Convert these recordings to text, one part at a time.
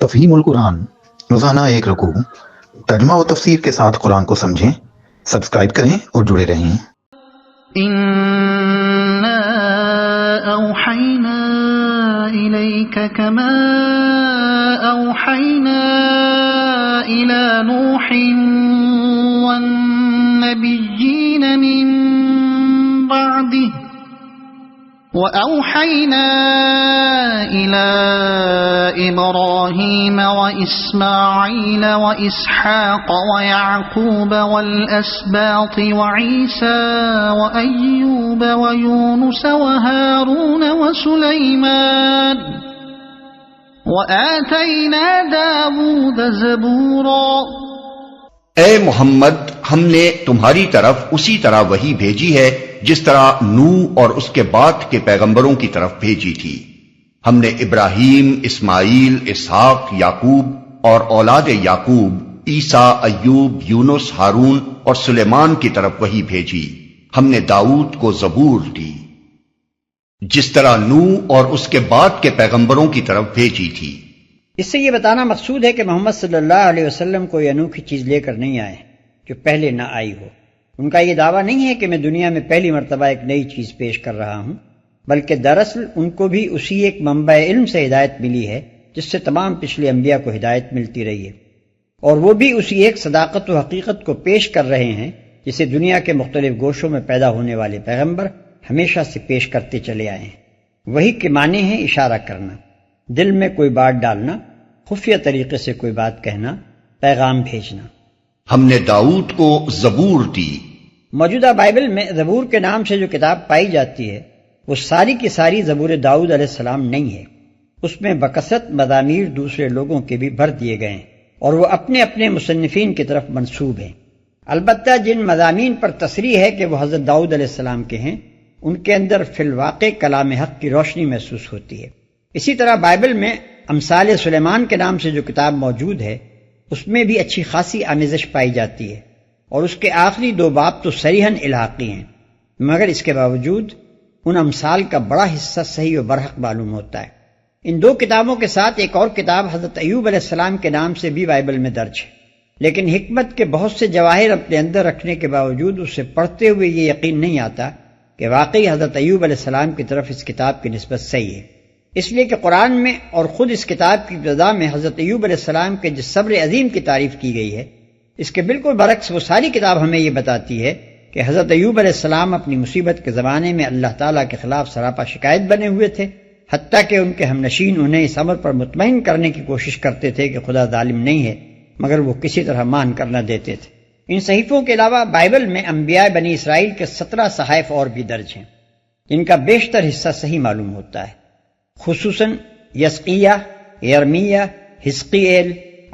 تفہیم القرآن، روزانہ ایک رکوع، ترجمہ و تفسیر کے ساتھ قرآن کو سمجھیں۔ سبسکرائب کریں اور جڑے رہیں۔ إنا أوحينا إليك كما أوحينا إلى نوح والنبيين من بعده وأوحينا إلى إبراهيم وإسماعيل وإسحاق ويعقوب والأسباط وعيسى وأيوب ويونس وهارون وسليمان وآتينا داود زبورا۔ اے محمد، ہم نے تمہاری طرف اسی طرح وحی بھیجی ہے جس طرح نوح اور اس کے بعد کے پیغمبروں کی طرف بھیجی تھی۔ ہم نے ابراہیم، اسماعیل، اسحاق، یعقوب اور اولاد یعقوب، عیسیٰ، ایوب، یونس، ہارون اور سلیمان کی طرف وحی بھیجی۔ ہم نے داؤد کو زبور دی جس طرح نوح اور اس کے بعد کے پیغمبروں کی طرف بھیجی تھی۔ اس سے یہ بتانا مقصود ہے کہ محمد صلی اللہ علیہ وسلم کوئی انوکھی چیز لے کر نہیں آئے جو پہلے نہ آئی ہو۔ ان کا یہ دعویٰ نہیں ہے کہ میں دنیا میں پہلی مرتبہ ایک نئی چیز پیش کر رہا ہوں، بلکہ دراصل ان کو بھی اسی ایک منبع علم سے ہدایت ملی ہے جس سے تمام پچھلے انبیاء کو ہدایت ملتی رہی ہے، اور وہ بھی اسی ایک صداقت و حقیقت کو پیش کر رہے ہیں جسے دنیا کے مختلف گوشوں میں پیدا ہونے والے پیغمبر ہمیشہ سے پیش کرتے چلے آئے ہیں۔ وہی کے معنی ہیں اشارہ کرنا، دل میں کوئی بات ڈالنا، خفیہ طریقے سے کوئی بات کہنا، پیغام بھیجنا۔ ہم نے داؤد کو زبور دی۔ موجودہ بائبل میں زبور کے نام سے جو کتاب پائی جاتی ہے وہ ساری کی ساری زبور داؤد علیہ السلام نہیں ہے۔ اس میں بکثرت مزامیر دوسرے لوگوں کے بھی بھر دیے گئے ہیں اور وہ اپنے اپنے مصنفین کی طرف منسوب ہیں۔ البتہ جن مضامین پر تصریح ہے کہ وہ حضرت داؤد علیہ السلام کے ہیں، ان کے اندر فی الواقع کلام حق کی روشنی محسوس ہوتی ہے۔ اسی طرح بائبل میں امثال سلیمان کے نام سے جو کتاب موجود ہے اس میں بھی اچھی خاصی آمیزش پائی جاتی ہے، اور اس کے آخری 2 باب تو صریحاً الحاقی ہیں، مگر اس کے باوجود ان امثال کا بڑا حصہ صحیح و برحق معلوم ہوتا ہے۔ ان 2 کتابوں کے ساتھ ایک اور کتاب حضرت ایوب علیہ السلام کے نام سے بھی بائبل میں درج ہے، لیکن حکمت کے بہت سے جواہر اپنے اندر رکھنے کے باوجود اسے پڑھتے ہوئے یہ یقین نہیں آتا کہ واقعی حضرت ایوب علیہ السلام کی طرف اس کتاب کی نسبت صحیح ہے، اس لیے کہ قرآن میں اور خود اس کتاب کی ابتدا میں حضرت ایوب علیہ السلام کے جس صبر عظیم کی تعریف کی گئی ہے، اس کے بالکل برعکس وہ ساری کتاب ہمیں یہ بتاتی ہے کہ حضرت ایوب علیہ السلام اپنی مصیبت کے زمانے میں اللہ تعالیٰ کے خلاف سراپا شکایت بنے ہوئے تھے، حتیٰ کہ ان کے ہم نشین انہیں اس امر پر مطمئن کرنے کی کوشش کرتے تھے کہ خدا ظالم نہیں ہے، مگر وہ کسی طرح مان کر نہ دیتے تھے۔ ان صحیفوں کے علاوہ بائبل میں انبیاء بنی اسرائیل کے 17 صحائف اور بھی درج ہیں جن کا بیشتر حصہ صحیح معلوم ہوتا ہے، خصوصاً یسقیہ، یرمیہ، حزقیل،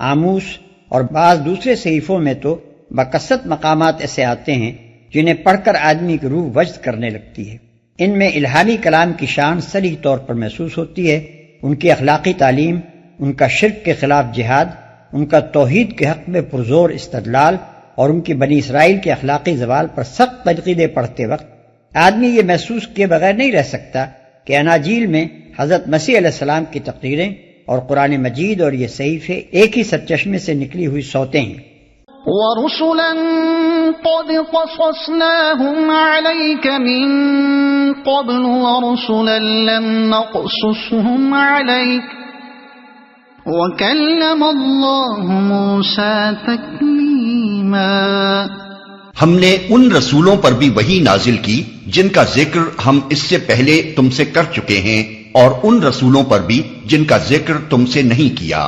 آموس اور بعض دوسرے صحیفوں میں تو بکثرت مقامات ایسے آتے ہیں جنہیں پڑھ کر آدمی کی روح وجد کرنے لگتی ہے۔ ان میں الہامی کلام کی شان صریح طور پر محسوس ہوتی ہے، ان کی اخلاقی تعلیم، ان کا شرک کے خلاف جہاد، ان کا توحید کے حق میں پرزور استدلال اور ان کی بنی اسرائیل کے اخلاقی زوال پر سخت تنقیدیں پڑھتے وقت آدمی یہ محسوس کیے بغیر نہیں رہ سکتا کہ اناجیل میں حضرت مسیح علیہ السلام کی تقریریں اور قرآن مجید اور یہ صحیفے ایک ہی سرچشمے سے نکلی ہوئی صوتیں ہیں۔ وَرُسُلًا قَدْ قَصَصْنَاهُمْ عَلَيْكَ مِن قَبْلُ وَرُسُلًا لَّمْ نَقْصُصْهُمْ عَلَيْكَ وَكَلَّمَ اللَّهُ مُوسَىٰ تَكْلِيمًا۔ ہم نے ان رسولوں پر بھی وحی نازل کی جن کا ذکر ہم اس سے پہلے تم سے کر چکے ہیں، اور ان رسولوں پر بھی جن کا ذکر تم سے نہیں کیا۔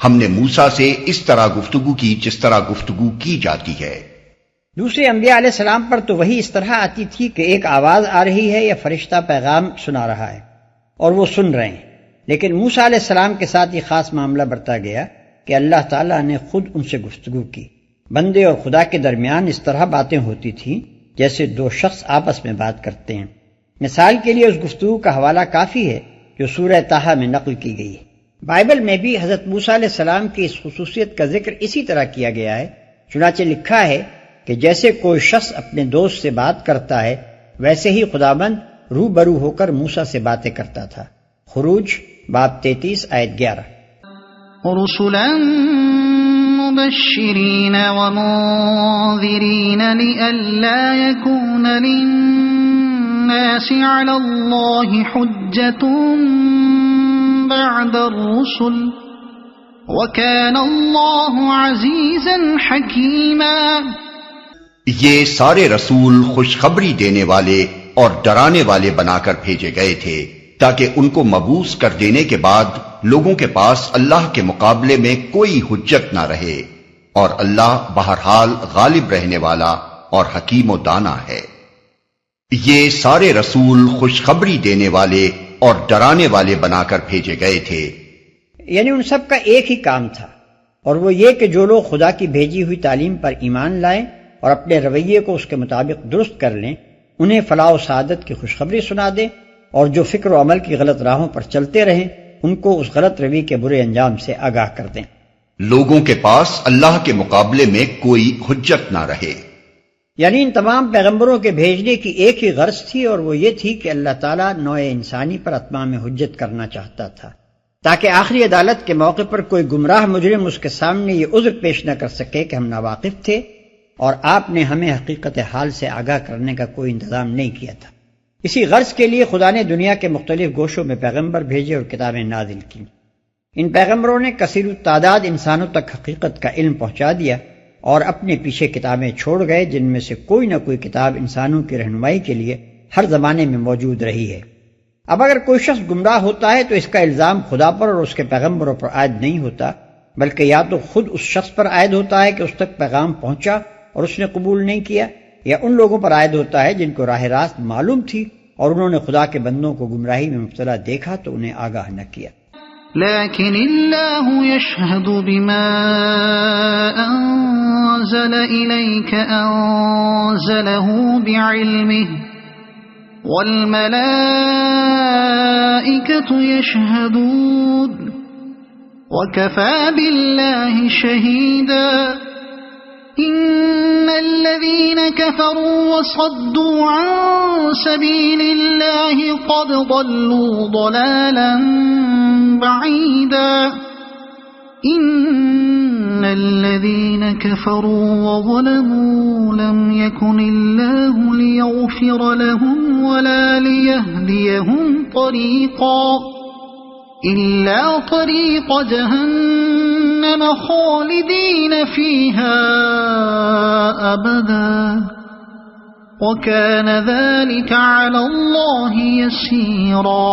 ہم نے موسیٰ سے اس طرح گفتگو کی جس طرح گفتگو کی جاتی ہے۔ دوسرے انبیاء علیہ السلام پر تو وہی اس طرح آتی تھی کہ ایک آواز آ رہی ہے یا فرشتہ پیغام سنا رہا ہے اور وہ سن رہے ہیں، لیکن موسیٰ علیہ السلام کے ساتھ یہ خاص معاملہ برتا گیا کہ اللہ تعالیٰ نے خود ان سے گفتگو کی۔ بندے اور خدا کے درمیان اس طرح باتیں ہوتی تھیں جیسے 2 شخص آپس میں بات کرتے ہیں۔ مثال کے لیے اس گفتگو کا حوالہ کافی ہے جو سورہ طٰہٰ میں نقل کی گئی ہے۔ بائبل میں بھی حضرت موسیٰ علیہ السلام کی اس خصوصیت کا ذکر اسی طرح کیا گیا ہے، چنانچہ لکھا ہے کہ جیسے کوئی شخص اپنے دوست سے بات کرتا ہے ویسے ہی خداوند روبرو ہو کر موسیٰ سے باتیں کرتا تھا۔ خروج باب 33 آیت 11۔ رسلا مبشرين ومنذرين لئلا يكون للناس على الله حجة بعد الرسل وكان الله عزيزا حكيما۔ یہ سارے رسول خوشخبری دینے والے اور ڈرانے والے بنا کر بھیجے گئے تھے تاکہ ان کو مبعوث کر دینے کے بعد لوگوں کے پاس اللہ کے مقابلے میں کوئی حجت نہ رہے، اور اللہ بہرحال غالب رہنے والا اور حکیم و دانا ہے۔ یہ سارے رسول خوشخبری دینے والے اور ڈرانے والے بنا کر بھیجے گئے تھے، یعنی ان سب کا ایک ہی کام تھا، اور وہ یہ کہ جو لوگ خدا کی بھیجی ہوئی تعلیم پر ایمان لائیں اور اپنے رویے کو اس کے مطابق درست کر لیں، انہیں فلاح و سعادت کی خوشخبری سنا دیں، اور جو فکر و عمل کی غلط راہوں پر چلتے رہیں ان کو اس غلط روی کے برے انجام سے آگاہ کر دیں۔ لوگوں کے پاس اللہ کے مقابلے میں کوئی حجت نہ رہے۔ یعنی ان تمام پیغمبروں کے بھیجنے کی ایک ہی غرض تھی، اور وہ یہ تھی کہ اللہ تعالیٰ نوع انسانی پر اتمام حجت کرنا چاہتا تھا، تاکہ آخری عدالت کے موقع پر کوئی گمراہ مجرم اس کے سامنے یہ عذر پیش نہ کر سکے کہ ہم ناواقف تھے اور آپ نے ہمیں حقیقت حال سے آگاہ کرنے کا کوئی انتظام نہیں کیا تھا۔ اسی غرض کے لیے خدا نے دنیا کے مختلف گوشوں میں پیغمبر بھیجے اور کتابیں نازل کی۔ ان پیغمبروں نے کثیر التعداد انسانوں تک حقیقت کا علم پہنچا دیا اور اپنے پیچھے کتابیں چھوڑ گئے، جن میں سے کوئی نہ کوئی کتاب انسانوں کی رہنمائی کے لیے ہر زمانے میں موجود رہی ہے۔ اب اگر کوئی شخص گمراہ ہوتا ہے تو اس کا الزام خدا پر اور اس کے پیغمبروں پر عائد نہیں ہوتا، بلکہ یا تو خود اس شخص پر عائد ہوتا ہے کہ اس تک پیغام پہنچا اور اس نے قبول نہیں کیا، یا ان لوگوں پر عائد ہوتا ہے جن کو راہ راست معلوم تھی اور انہوں نے خدا کے بندوں کو گمراہی میں مبتلا دیکھا تو انہیں آگاہ نہ کیا۔ لیکن اللہ یشہد بما انزل الیک انزلہ بعلمہ والملائکۃ یشہدون وکفی باللہ شہیدا۔ ان الذين كفروا وصدوا عن سبيل الله قد ضلوا ضلالا بعيدا۔ ان الذين كفروا وظلموا لم يكن الله ليغفر لهم ولا ليهديهم طريقا إلا طريق جهنم خالدين فيها أبدا وكان ذلك على الله يسيرا۔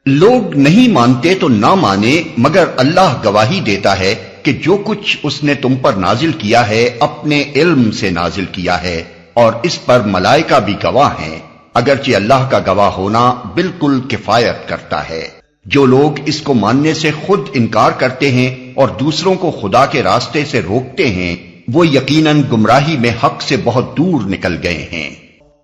لوگ نہیں مانتے تو نہ مانے، مگر اللہ گواہی دیتا ہے کہ جو کچھ اس نے تم پر نازل کیا ہے اپنے علم سے نازل کیا ہے، اور اس پر ملائکہ بھی گواہ ہیں، اگرچہ اللہ کا گواہ ہونا بالکل کفایت کرتا ہے۔ جو لوگ اس کو ماننے سے خود انکار کرتے ہیں اور دوسروں کو خدا کے راستے سے روکتے ہیں، وہ یقیناً گمراہی میں حق سے بہت دور نکل گئے ہیں۔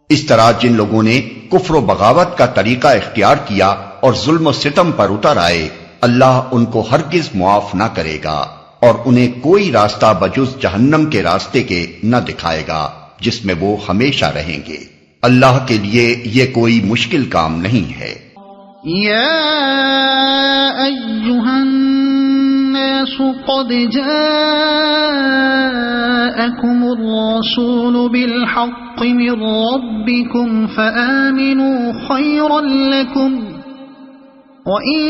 اس طرح جن لوگوں نے کفر و بغاوت کا طریقہ اختیار کیا اور ظلم و ستم پر اتر آئے، اللہ ان کو ہرگز معاف نہ کرے گا اور انہیں کوئی راستہ بجز جہنم کے راستے کے نہ دکھائے گا جس میں وہ ہمیشہ رہیں گے۔ اللہ کے لیے یہ کوئی مشکل کام نہیں ہے۔ یا ایھا الناس قد جاءکم الرسول بالحق من ربکم فآمنوا خیرا لکم وَإِن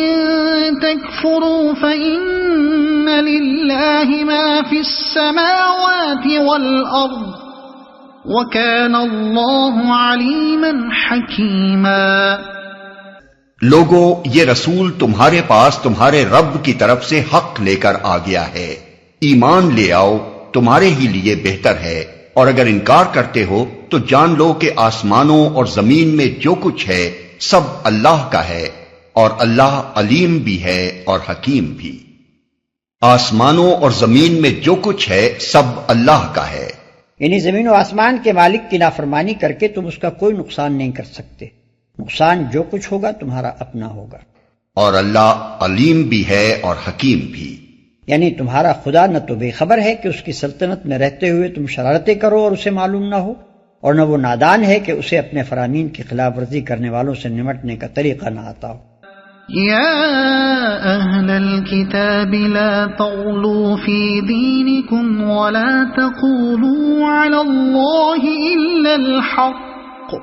تَكْفُرُوا فَإِنَّ لِلَّهِ مَا فِي السَّمَاوَاتِ وَالْأَرْضِ وَكَانَ اللَّهُ عَلِيمًا حَكِيمًا۔ لوگو، یہ رسول تمہارے پاس تمہارے رب کی طرف سے حق لے کر آ گیا ہے، ایمان لے آؤ، تمہارے ہی لیے بہتر ہے، اور اگر انکار کرتے ہو تو جان لو کہ آسمانوں اور زمین میں جو کچھ ہے سب اللہ کا ہے، اور اللہ علیم بھی ہے اور حکیم بھی۔ آسمانوں اور زمین میں جو کچھ ہے سب اللہ کا ہے، یعنی زمین و آسمان کے مالک کی نافرمانی کر کے تم اس کا کوئی نقصان نہیں کر سکتے، نقصان جو کچھ ہوگا تمہارا اپنا ہوگا، اور اللہ علیم بھی ہے اور حکیم بھی۔ یعنی تمہارا خدا نہ تو بے خبر ہے کہ اس کی سلطنت میں رہتے ہوئے تم شرارتیں کرو اور اسے معلوم نہ ہو، اور نہ وہ نادان ہے کہ اسے اپنے فرامین کی خلاف ورزی کرنے والوں سے نمٹنے کا طریقہ نہ آتا ہو۔ يا أهل الكتاب لا تغلوا في دينكم ولا تقولوا على الله إلا الحق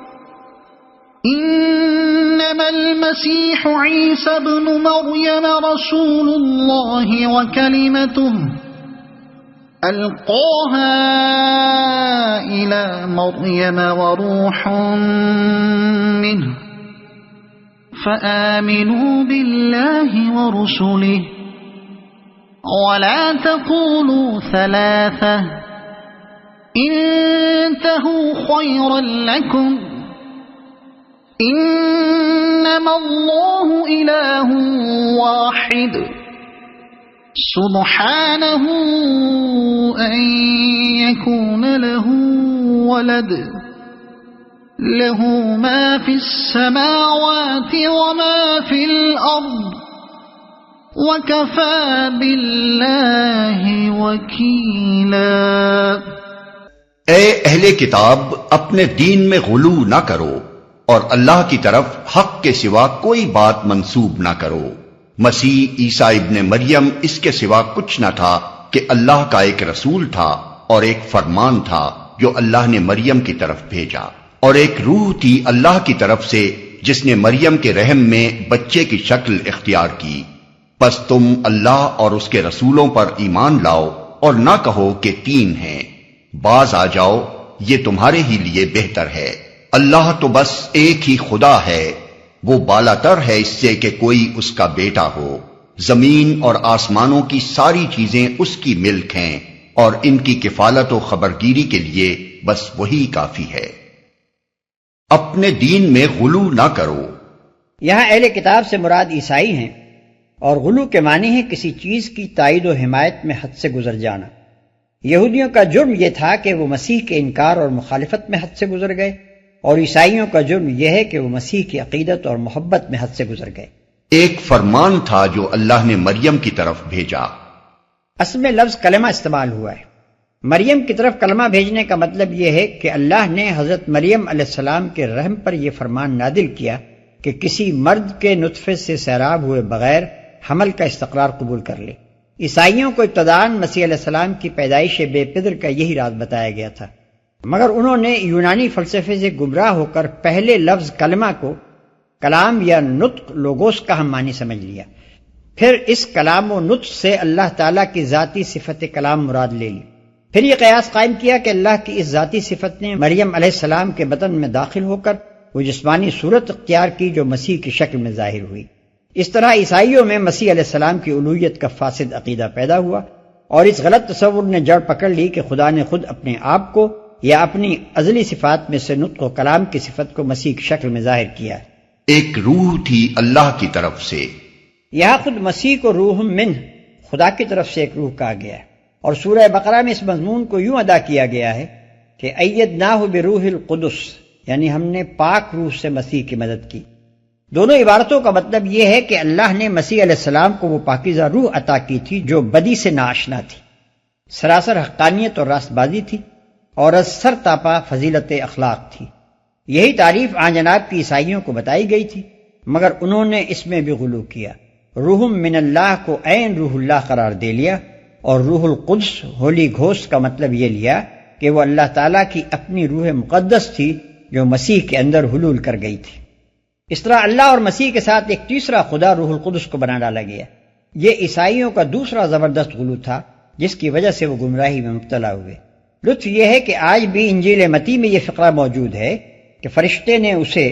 إنما المسيح عيسى ابن مريم رسول الله وكلمته ألقاها إلى مريم وروح منه فآمنوا بالله ورسله ولا تقولوا ثلاثة انتهوا خيرا لكم إنما الله إله واحد سبحانه أن يكون له ولد له ما في السماوات وما في الأرض وكفى بالله وكيلا۔ اے اہل کتاب، اپنے دین میں غلو نہ کرو اور اللہ کی طرف حق کے سوا کوئی بات منسوب نہ کرو۔ مسیح عیسیٰ ابن مریم اس کے سوا کچھ نہ تھا کہ اللہ کا ایک رسول تھا اور ایک فرمان تھا جو اللہ نے مریم کی طرف بھیجا، اور ایک روح تھی اللہ کی طرف سے جس نے مریم کے رحم میں بچے کی شکل اختیار کی۔ پس تم اللہ اور اس کے رسولوں پر ایمان لاؤ اور نہ کہو کہ تین ہیں، باز آ جاؤ، یہ تمہارے ہی لیے بہتر ہے۔ اللہ تو بس ایک ہی خدا ہے، وہ بالا تر ہے اس سے کہ کوئی اس کا بیٹا ہو۔ زمین اور آسمانوں کی ساری چیزیں اس کی ملک ہیں اور ان کی کفالت و خبرگیری کے لیے بس وہی کافی ہے۔ اپنے دین میں غلو نہ کرو۔ یہاں اہل کتاب سے مراد عیسائی ہیں، اور غلو کے معنی ہے کسی چیز کی تائید و حمایت میں حد سے گزر جانا۔ یہودیوں کا جرم یہ تھا کہ وہ مسیح کے انکار اور مخالفت میں حد سے گزر گئے، اور عیسائیوں کا جرم یہ ہے کہ وہ مسیح کی عقیدت اور محبت میں حد سے گزر گئے۔ ایک فرمان تھا جو اللہ نے مریم کی طرف بھیجا۔ اصل میں لفظ کلمہ استعمال ہوا ہے۔ مریم کی طرف کلمہ بھیجنے کا مطلب یہ ہے کہ اللہ نے حضرت مریم علیہ السلام کے رحم پر یہ فرمان نازل کیا کہ کسی مرد کے نطفے سے سیراب ہوئے بغیر حمل کا استقرار قبول کر لے۔ عیسائیوں کو ابتداءً مسیح علیہ السلام کی پیدائش بے پدر کا یہی راز بتایا گیا تھا، مگر انہوں نے یونانی فلسفے سے گمراہ ہو کر پہلے لفظ کلمہ کو کلام یا نطق لوگوس کا ہم معنی سمجھ لیا، پھر اس کلام و نطق سے اللہ تعالیٰ کی ذاتی صفت کلام مراد لے لی، پھر یہ قیاس قائم کیا کہ اللہ کی اس ذاتی صفت نے مریم علیہ السلام کے بدن میں داخل ہو کر وہ جسمانی صورت اختیار کی جو مسیح کی شکل میں ظاہر ہوئی۔ اس طرح عیسائیوں میں مسیح علیہ السلام کی الوہیت کا فاسد عقیدہ پیدا ہوا، اور اس غلط تصور نے جڑ پکڑ لی کہ خدا نے خود اپنے آپ کو یا اپنی ازلی صفات میں سے نطق و کلام کی صفت کو مسیح کی شکل میں ظاہر کیا ہے۔ ایک روح تھی اللہ کی طرف سے۔ یہاں خود مسیح کو روح منہ، خدا کی طرف سے ایک روح کہا گیا ہے، اور سورہ بقرہ میں اس مضمون کو یوں ادا کیا گیا ہے کہ ایدناہ بروح القدس، یعنی ہم نے پاک روح سے مسیح کی مدد کی۔ دونوں عبارتوں کا مطلب یہ ہے کہ اللہ نے مسیح علیہ السلام کو وہ پاکیزہ روح عطا کی تھی جو بدی سے ناآشنا تھی، سراسر حقانیت اور راست بازی تھی، اور از سر تاپا فضیلت اخلاق تھی۔ یہی تعریف آن جناب کی عیسائیوں کو بتائی گئی تھی، مگر انہوں نے اس میں بھی غلو کیا، روح من اللہ کو عین روح اللہ قرار دے لیا، اور روح القدس ہولی گھوسٹ کا مطلب یہ لیا کہ وہ اللہ تعالیٰ کی اپنی روح مقدس تھی جو مسیح کے اندر حلول کر گئی تھی۔ اس طرح اللہ اور مسیح کے ساتھ ایک تیسرا خدا روح القدس کو بنا ڈالا گیا۔ یہ عیسائیوں کا دوسرا زبردست غلو تھا جس کی وجہ سے وہ گمراہی میں مبتلا ہوئے۔ لطف یہ ہے کہ آج بھی انجیل متی میں یہ فقرہ موجود ہے کہ فرشتے نے اسے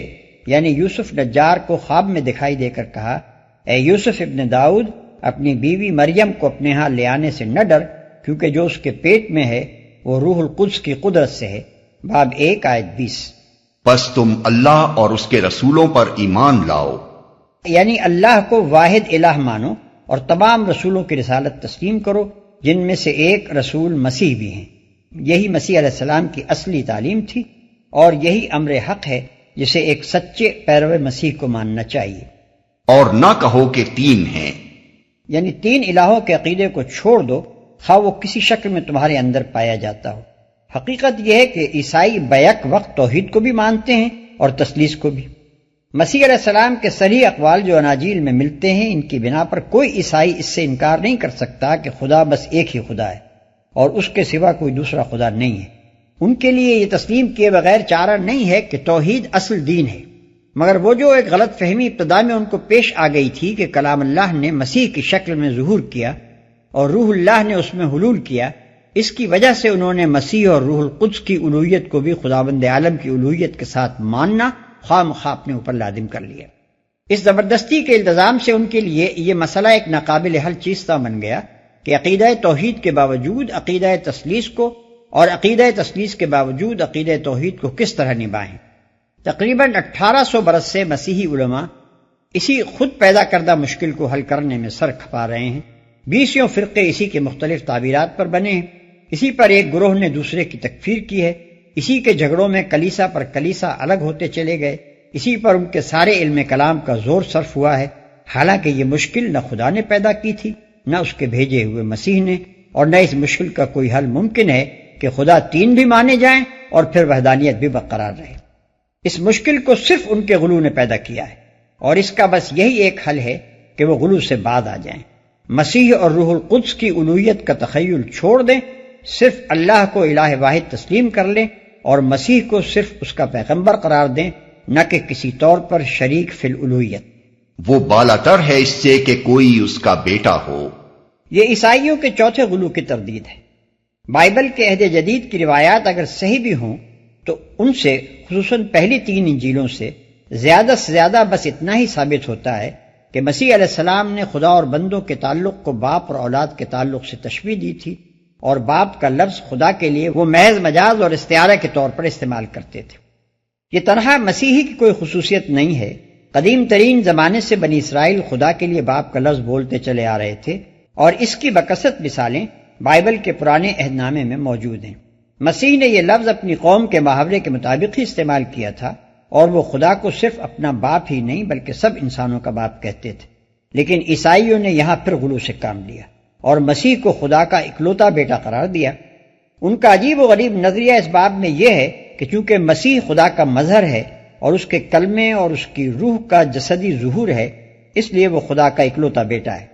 یعنی یوسف نجار کو خواب میں دکھائی دے کر کہا، اے یوسف ابن داؤد، اپنی بیوی مریم کو اپنے ہاں لے آنے سے نہ ڈر، کیونکہ جو اس کے پیٹ میں ہے وہ روح القدس کی قدرت سے ہے۔ باب 1 آیت 20۔ پس تم اللہ اور اس کے رسولوں پر ایمان لاؤ، یعنی اللہ کو واحد الہ مانو اور تمام رسولوں کی رسالت تسلیم کرو، جن میں سے ایک رسول مسیح بھی ہیں۔ یہی مسیح علیہ السلام کی اصلی تعلیم تھی، اور یہی امر حق ہے جسے ایک سچے پیرو مسیح کو ماننا چاہیے۔ اور نہ کہو کہ تین ہیں، یعنی تین الہوں کے عقیدے کو چھوڑ دو، خواہ وہ کسی شکل میں تمہارے اندر پایا جاتا ہو۔ حقیقت یہ ہے کہ عیسائی بیک وقت توحید کو بھی مانتے ہیں اور تثلیث کو بھی۔ مسیح علیہ السلام کے صریح اقوال جو اناجیل میں ملتے ہیں، ان کی بنا پر کوئی عیسائی اس سے انکار نہیں کر سکتا کہ خدا بس ایک ہی خدا ہے اور اس کے سوا کوئی دوسرا خدا نہیں ہے۔ ان کے لیے یہ تسلیم کیے بغیر چارہ نہیں ہے کہ توحید اصل دین ہے، مگر وہ جو ایک غلط فہمی ابتدا میں ان کو پیش آ گئی تھی کہ کلام اللہ نے مسیح کی شکل میں ظہور کیا اور روح اللہ نے اس میں حلول کیا، اس کی وجہ سے انہوں نے مسیح اور روح القدس کی الوہیت کو بھی خداوند عالم کی الوہیت کے ساتھ ماننا خواہ مخواہ اپنے اوپر لازم کر لیا۔ اس زبردستی کے التزام سے ان کے لیے یہ مسئلہ ایک ناقابل حل چیز سا بن گیا کہ عقیدہ توحید کے باوجود عقیدہ تثلیث کو اور عقیدہ تثلیث کے باوجود عقیدہ توحید کو کس طرح نبھائیں۔ تقریباً 1800 برس سے مسیحی علماء اسی خود پیدا کردہ مشکل کو حل کرنے میں سر کھپا رہے ہیں۔ 20 فرقے اسی کے مختلف تعبیرات پر بنے ہیں، اسی پر ایک گروہ نے دوسرے کی تکفیر کی ہے، اسی کے جھگڑوں میں کلیسا پر کلیسا الگ ہوتے چلے گئے، اسی پر ان کے سارے علم کلام کا زور صرف ہوا ہے، حالانکہ یہ مشکل نہ خدا نے پیدا کی تھی، نہ اس کے بھیجے ہوئے مسیح نے، اور نہ اس مشکل کا کوئی حل ممکن ہے کہ خدا تین بھی مانے جائیں اور پھر وحدانیت بھی برقرار رہے۔ اس مشکل کو صرف ان کے غلو نے پیدا کیا ہے، اور اس کا بس یہی ایک حل ہے کہ وہ غلو سے بعد آ جائیں، مسیح اور روح القدس کی الوہیت کا تخیل چھوڑ دیں، صرف اللہ کو الہ واحد تسلیم کر لیں اور مسیح کو صرف اس کا پیغمبر قرار دیں، نہ کہ کسی طور پر شریک فی الالوہیت۔ وہ بالاتر ہے اس سے کہ کوئی اس کا بیٹا ہو۔ یہ عیسائیوں کے چوتھے غلو کی تردید ہے۔ بائبل کے عہد جدید کی روایات اگر صحیح بھی ہوں تو ان سے، خصوصاً پہلی 3 انجیلوں سے زیادہ بس اتنا ہی ثابت ہوتا ہے کہ مسیح علیہ السلام نے خدا اور بندوں کے تعلق کو باپ اور اولاد کے تعلق سے تشبیہ دی تھی، اور باپ کا لفظ خدا کے لیے وہ محض مجاز اور استعارہ کے طور پر استعمال کرتے تھے۔ یہ تنہا مسیحی کی کوئی خصوصیت نہیں ہے، قدیم ترین زمانے سے بنی اسرائیل خدا کے لیے باپ کا لفظ بولتے چلے آ رہے تھے، اور اس کی بکثرت مثالیں بائبل کے پرانے عہد نامے میں موجود ہیں۔ مسیح نے یہ لفظ اپنی قوم کے محاورے کے مطابق ہی استعمال کیا تھا، اور وہ خدا کو صرف اپنا باپ ہی نہیں بلکہ سب انسانوں کا باپ کہتے تھے، لیکن عیسائیوں نے یہاں پھر غلو سے کام لیا اور مسیح کو خدا کا اکلوتا بیٹا قرار دیا۔ ان کا عجیب و غریب نظریہ اس باب میں یہ ہے کہ چونکہ مسیح خدا کا مظہر ہے اور اس کے کلمے اور اس کی روح کا جسدی ظہور ہے، اس لیے وہ خدا کا اکلوتا بیٹا ہے،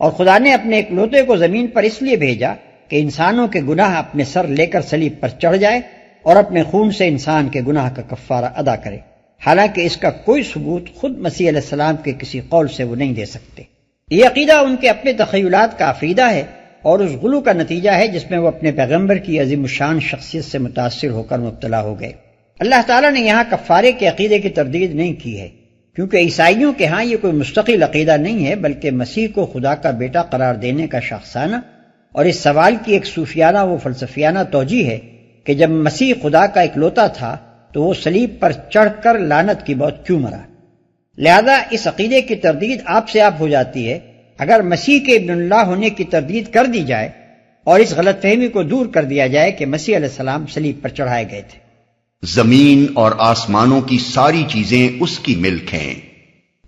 اور خدا نے اپنے اکلوتے کو زمین پر اس لیے بھیجا کہ انسانوں کے گناہ اپنے سر لے کر صلیب پر چڑھ جائے اور اپنے خون سے انسان کے گناہ کا کفارہ ادا کرے، حالانکہ اس کا کوئی ثبوت خود مسیح علیہ السلام کے کسی قول سے وہ نہیں دے سکتے۔ یہ عقیدہ ان کے اپنے تخیلات کا عقیدہ ہے اور اس غلو کا نتیجہ ہے جس میں وہ اپنے پیغمبر کی عظیم الشان شخصیت سے متاثر ہو کر مبتلا ہو گئے۔ اللہ تعالیٰ نے یہاں کفارے کے عقیدے کی تردید نہیں کی ہے، کیونکہ عیسائیوں کے ہاں یہ کوئی مستقل عقیدہ نہیں ہے، بلکہ مسیح کو خدا کا بیٹا قرار دینے کا شخصانہ اور اس سوال کی ایک صوفیانہ و فلسفیانہ توجیہ ہے کہ جب مسیح خدا کا اکلوتا تھا تو وہ صلیب پر چڑھ کر لعنت کی موت کیوں مرا۔ لہذا اس عقیدے کی تردید آپ سے آپ ہو جاتی ہے اگر مسیح کے ابن اللہ ہونے کی تردید کر دی جائے اور اس غلط فہمی کو دور کر دیا جائے کہ مسیح علیہ السلام صلیب پر چڑھائے گئے تھے۔ زمین اور آسمانوں کی ساری چیزیں اس کی ملک ہیں،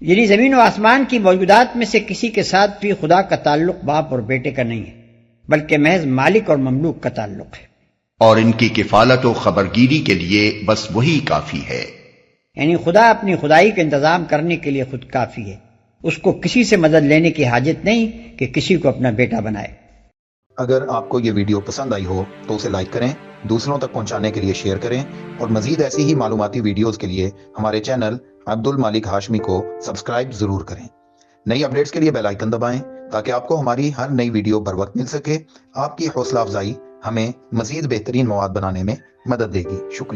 یعنی زمین و آسمان کی موجودات میں سے کسی کے ساتھ بھی خدا کا تعلق باپ اور بیٹے کا نہیں ہے، بلکہ محض مالک اور مملوک کا تعلق ہے، اور ان کی کفالت و خبرگیری کے لیے بس وہی کافی ہے۔ یعنی خدا اپنی خدائی کا انتظام کرنے کے لیے خود کافی ہے، اس کو کسی سے مدد لینے کی حاجت نہیں کہ کسی کو اپنا بیٹا بنائے۔ اگر آپ کو یہ ویڈیو پسند آئی ہو تو اسے لائک کریں، دوسروں تک پہنچانے کے لیے شیئر کریں، اور مزید ایسی ہی معلوماتی ویڈیوز کے لیے ہمارے چینل عبد المالک ہاشمی کو سبسکرائب ضرور کریں۔ نئی اپڈیٹس کے لیے بیل آئیکن دبائیں تاکہ آپ کو ہماری ہر نئی ویڈیو بر وقت مل سکے۔ آپ کی حوصلہ افزائی ہمیں مزید بہترین مواد بنانے میں مدد دے گی۔ شکریہ۔